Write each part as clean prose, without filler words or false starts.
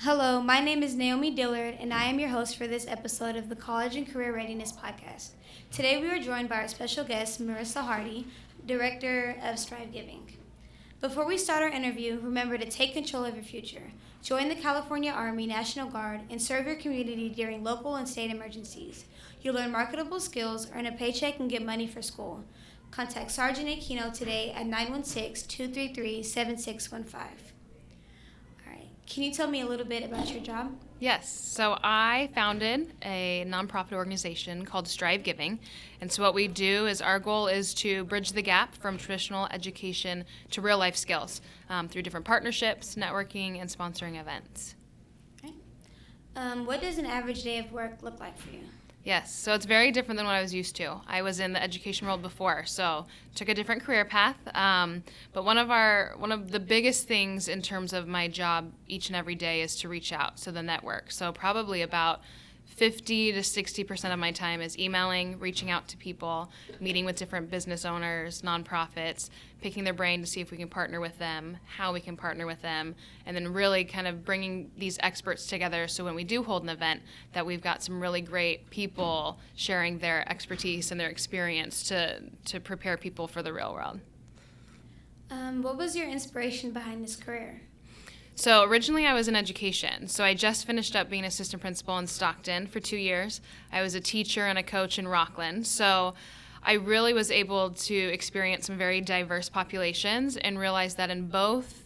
Hello, my name is Naomi Dillard, and I am your host for this episode of the College and Career Readiness Podcast. Today we are joined by our special guest, Marissa Hardy, Director of Strive Giving. Before we start our interview, remember to take control of your future. Join the California Army National Guard and serve your community during local and state emergencies. You'll learn marketable skills, earn a paycheck, and get money for school. Contact Sergeant Aquino today at 916-233-7615. Can you tell me a little bit about your job? Yes. So I founded a nonprofit organization called Strive Giving. And so what we do is our goal is to bridge the gap from traditional education to real life skills through different partnerships, networking, and sponsoring events. Okay. What does an average day of work look like for you? Yes, so it's very different than what I was used to. I was in the education world before, so took a different career path. But one of the biggest things in terms of my job each and every day is to reach out, so the network. So probably about 50 to 60% of my time is emailing, reaching out to people, meeting with different business owners, nonprofits, picking their brain to see if we can partner with them, how we can partner with them, and then really kind of bringing these experts together so when we do hold an event that we've got some really great people sharing their expertise and their experience to prepare people for the real world. What was your inspiration behind this career? So originally I was in education. So I just finished up being assistant principal in Stockton for 2 years. I was a teacher and a coach in Rockland. So I really was able to experience some very diverse populations and realize that in both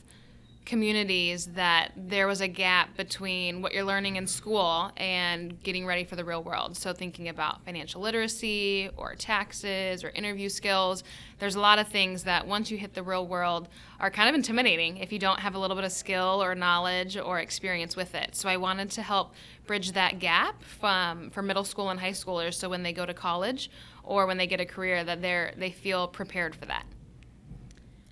communities that there was a gap between what you're learning in school and getting ready for the real world. So thinking about financial literacy or taxes or interview skills, there's a lot of things that once you hit the real world are kind of intimidating if you don't have a little bit of skill or knowledge or experience with it. So I wanted to help bridge that gap for middle school and high schoolers so when they go to college or when they get a career that they feel prepared for that.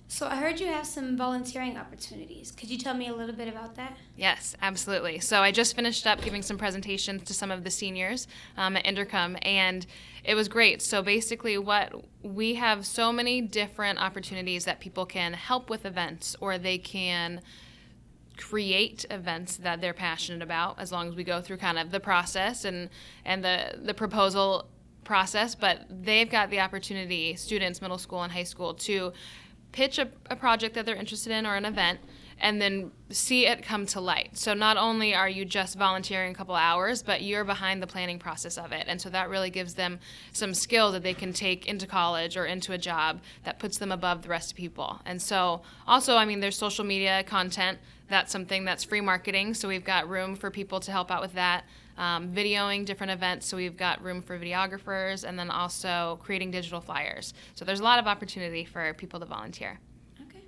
So I heard you have some volunteering opportunities. Could you tell me a little bit about that? Yes, absolutely. So I just finished up giving some presentations to some of the seniors at Inderkum, and it was great. So basically we have so many different opportunities that people can help with events, or they can create events that they're passionate about as long as we go through kind of the process and the proposal process. But they've got the opportunity, students, middle school and high school, to pitch a project that they're interested in or an event and then see it come to light. So not only are you just volunteering a couple hours, but you're behind the planning process of it. And so that really gives them some skills that they can take into college or into a job that puts them above the rest of people. And so also, there's social media content. That's something that's free marketing. So we've got room for people to help out with that. Videoing different events, so we've got room for videographers, and then also creating digital flyers. So there's a lot of opportunity for people to volunteer. Okay.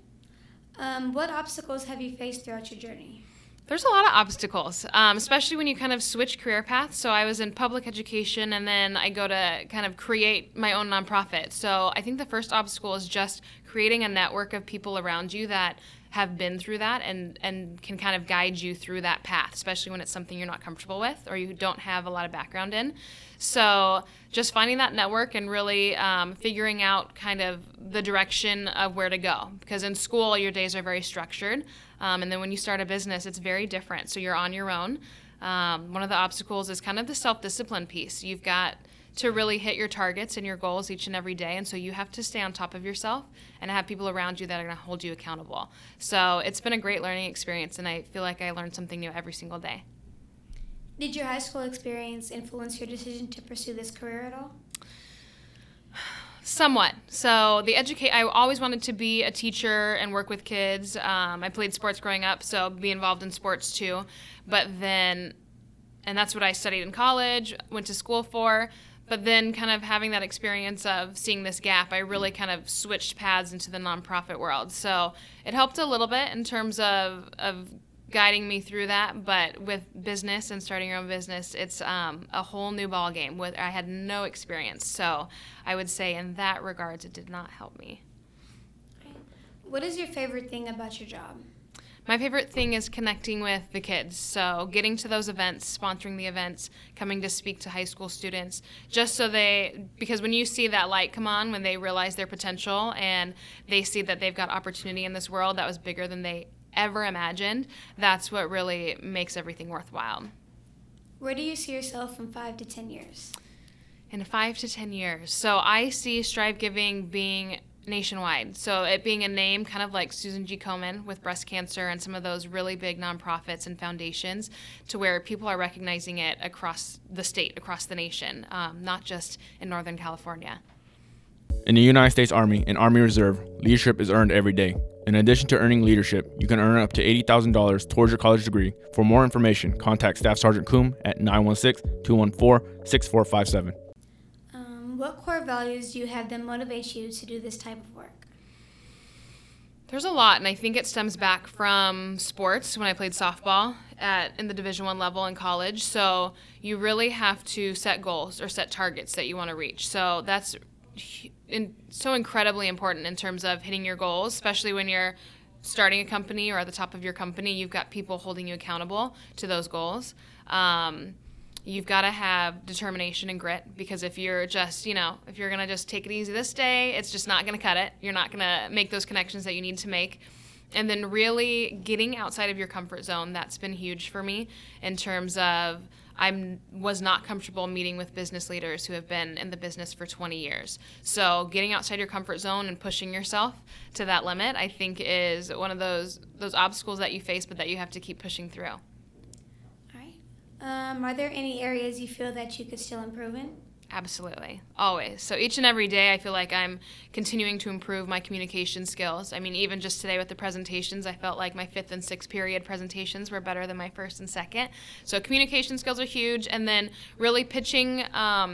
What obstacles have you faced throughout your journey? There's a lot of obstacles, especially when you kind of switch career paths. So I was in public education, and then I go to kind of create my own nonprofit. So I think the first obstacle is just creating a network of people around you that have been through that and can kind of guide you through that path, especially when it's something you're not comfortable with or you don't have a lot of background in. So just finding that network and really figuring out kind of the direction of where to go. Because in school, your days are very structured. And then when you start a business, it's very different. So you're on your own. One of the obstacles is kind of the self-discipline piece. You've got to really hit your targets and your goals each and every day. And so you have to stay on top of yourself and have people around you that are going to hold you accountable. So it's been a great learning experience, and I feel like I learned something new every single day. Did your high school experience influence your decision to pursue this career at all? Somewhat. So I always wanted to be a teacher and work with kids. I played sports growing up, so be involved in sports too. And that's what I studied in college, went to school for. But then kind of having that experience of seeing this gap, I really kind of switched paths into the nonprofit world. So it helped a little bit in terms of guiding me through that. But with business and starting your own business, it's a whole new ballgame. I had no experience. So I would say in that regards, it did not help me. Okay. What is your favorite thing about your job? My favorite thing is connecting with the kids. So getting to those events, sponsoring the events, coming to speak to high school students, just so because when you see that light come on, when they realize their potential and they see that they've got opportunity in this world that was bigger than they ever imagined, that's what really makes everything worthwhile. Where do you see yourself in 5 to 10 years? In 5 to 10 years. So I see Strive Giving being nationwide. So it being a name kind of like Susan G. Komen with breast cancer and some of those really big nonprofits and foundations, to where people are recognizing it across the state, across the nation, not just in Northern California. In the United States Army and Army Reserve, leadership is earned every day. In addition to earning leadership, you can earn up to $80,000 towards your college degree. For more information, contact Staff Sergeant Coombe at 916-214-6457. What core values do you have that motivate you to do this type of work? There's a lot, and I think it stems back from sports when I played softball in the Division I level in college. So you really have to set goals or set targets that you want to reach. So that's so incredibly important in terms of hitting your goals, especially when you're starting a company or at the top of your company. You've got people holding you accountable to those goals. You've got to have determination and grit, because if you're just, if you're going to just take it easy this day, it's just not going to cut it. You're not going to make those connections that you need to make. And then really getting outside of your comfort zone, that's been huge for me in terms of I was not comfortable meeting with business leaders who have been in the business for 20 years. So getting outside your comfort zone and pushing yourself to that limit, I think, is one of those obstacles that you face, but that you have to keep pushing through. Are there any areas you feel that you could still improve in? Absolutely. Always. So each and every day I feel like I'm continuing to improve my communication skills. I mean, even just today with the presentations, I felt like my 5th and 6th period presentations were better than my 1st and 2nd. So communication skills are huge. And then really pitching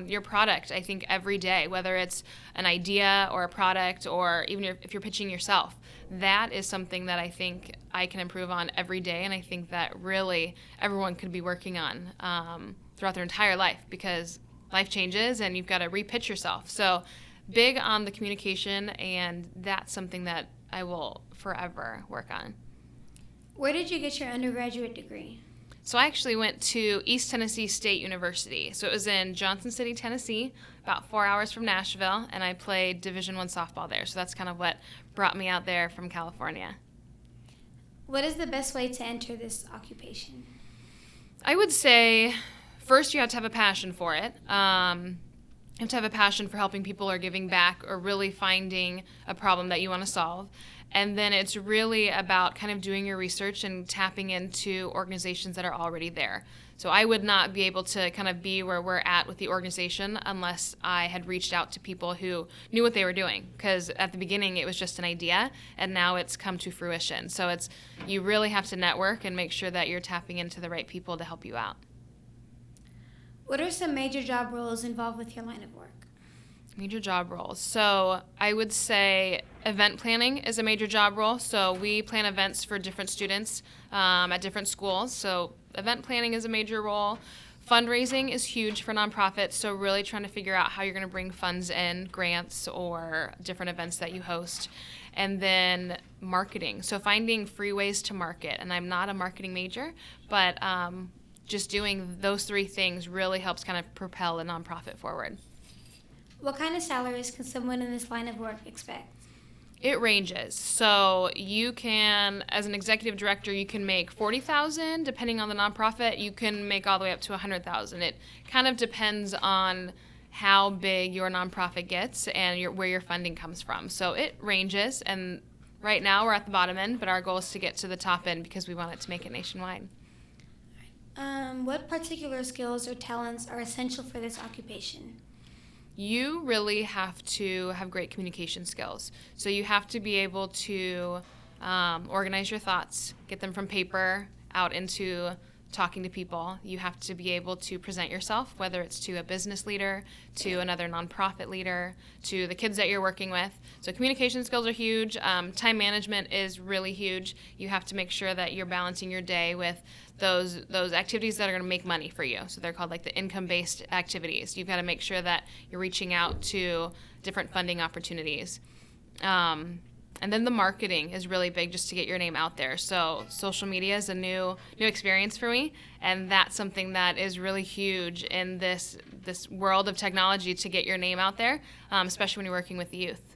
your product, I think, every day, whether it's an idea or a product, or even if you're pitching yourself. That is something that I think I can improve on every day, and I think that really everyone could be working on throughout their entire life, because life changes and you've got to re-pitch yourself. So big on the communication, and that's something that I will forever work on. Where did you get your undergraduate degree? So I actually went to East Tennessee State University. So it was in Johnson City, Tennessee, about 4 hours from Nashville, and I played Division I softball there. So that's kind of what brought me out there from California. What is the best way to enter this occupation? I would say first you have to have a passion for it. You have to have a passion for helping people or giving back or really finding a problem that you want to solve. And then it's really about kind of doing your research and tapping into organizations that are already there. So I would not be able to kind of be where we're at with the organization unless I had reached out to people who knew what they were doing. Because at the beginning it was just an idea, and now it's come to fruition. So you really have to network and make sure that you're tapping into the right people to help you out. What are some major job roles involved with your line of work? Major job roles. So I would say event planning is a major job role. So we plan events for different students at different schools. So event planning is a major role. Fundraising is huge for nonprofits. So really trying to figure out how you're going to bring funds in, grants or different events that you host. And then marketing. So finding free ways to market. And I'm not a marketing major, but just doing those 3 things really helps kind of propel a nonprofit forward. What kind of salaries can someone in this line of work expect? It ranges. So you can, as an executive director, you can make $40,000. Depending on the nonprofit, you can make all the way up to $100,000. It kind of depends on how big your nonprofit gets and where your funding comes from. So it ranges, and right now we're at the bottom end, but our goal is to get to the top end because we want it to make it nationwide. What particular skills or talents are essential for this occupation? You really have to have great communication skills. So you have to be able to organize your thoughts, get them from paper out into talking to people. You have to be able to present yourself, whether it's to a business leader, to another nonprofit leader, to the kids that you're working with. So communication skills are huge. Time management is really huge. You have to make sure that you're balancing your day with those activities that are going to make money for you. So they're called like the income-based activities. You've got to make sure that you're reaching out to different funding opportunities. And then the marketing is really big, just to get your name out there. So social media is a new experience for me, and that's something that is really huge in this world of technology, to get your name out there, especially when you're working with the youth.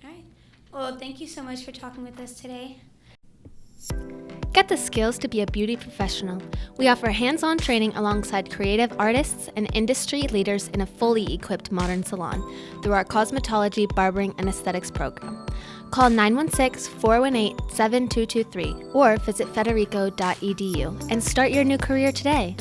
All right. Well, thank you so much for talking with us today. Get the skills to be a beauty professional. We offer hands-on training alongside creative artists and industry leaders in a fully equipped modern salon through our cosmetology, barbering, and aesthetics program. Call 916-418-7223 or visit federico.edu and start your new career today.